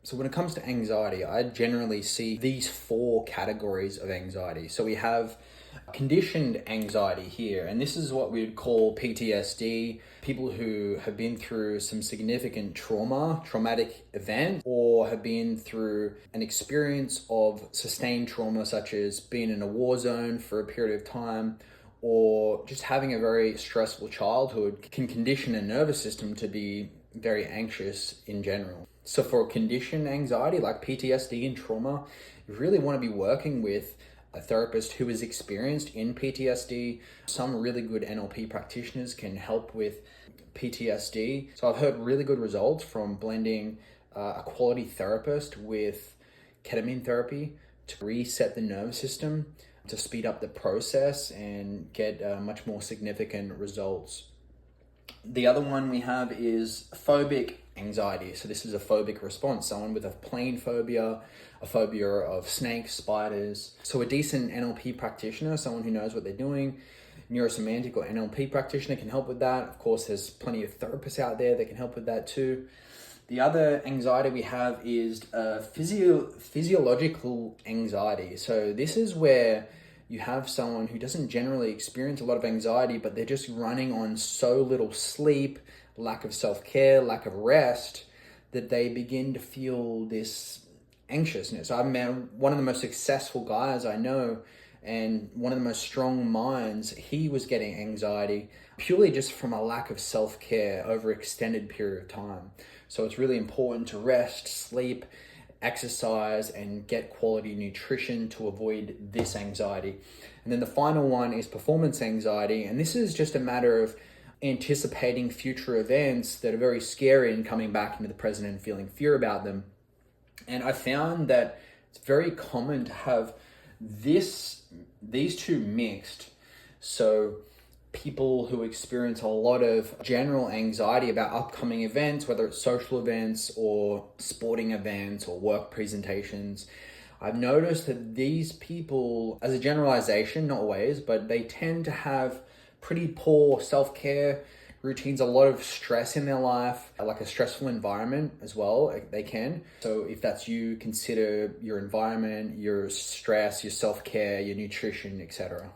So when it comes to anxiety, I generally see these four categories of anxiety. So we have conditioned anxiety here, and this is what we would call PTSD, people who have been through some significant traumatic event, or have been through an experience of sustained trauma, such as being in a war zone for a period of time, or just having a very stressful childhood can condition a nervous system to be very anxious in general. So for conditioned anxiety like PTSD and trauma, you really want to be working with a therapist who is experienced in PTSD. Some really good NLP practitioners can help with PTSD. So I've heard really good results from blending a quality therapist with ketamine therapy to reset the nervous system, to speed up the process and get much more significant results. The other one we have is phobic anxiety. So this is a phobic response, someone with a plane phobia, a phobia of snakes, spiders. So a decent NLP practitioner, someone who knows what they're doing, neurosemantic or NLP practitioner can help with that. Of course, there's plenty of therapists out there that can help with that too. The other anxiety we have is physiological anxiety. So this is where you have someone who doesn't generally experience a lot of anxiety, but they're just running on so little sleep, lack of self-care, lack of rest, that they begin to feel this anxiousness. I've met one of the most successful guys I know, and one of the most strong minds. He was getting anxiety purely just from a lack of self-care over an extended period of time. So it's really important to rest, sleep, exercise, and get quality nutrition to avoid this anxiety. And then the final one is performance anxiety. And this is just a matter of anticipating future events that are very scary and coming back into the present and feeling fear about them. And I found that it's very common to have these two mixed. So people who experience a lot of general anxiety about upcoming events, whether it's social events or sporting events or work presentations, I've noticed that these people, as a generalization, not always, but they tend to have pretty poor self-care routines, a lot of stress in their life, like a stressful environment as well, they can. So if that's you, consider your environment, your stress, your self-care, your nutrition, etc.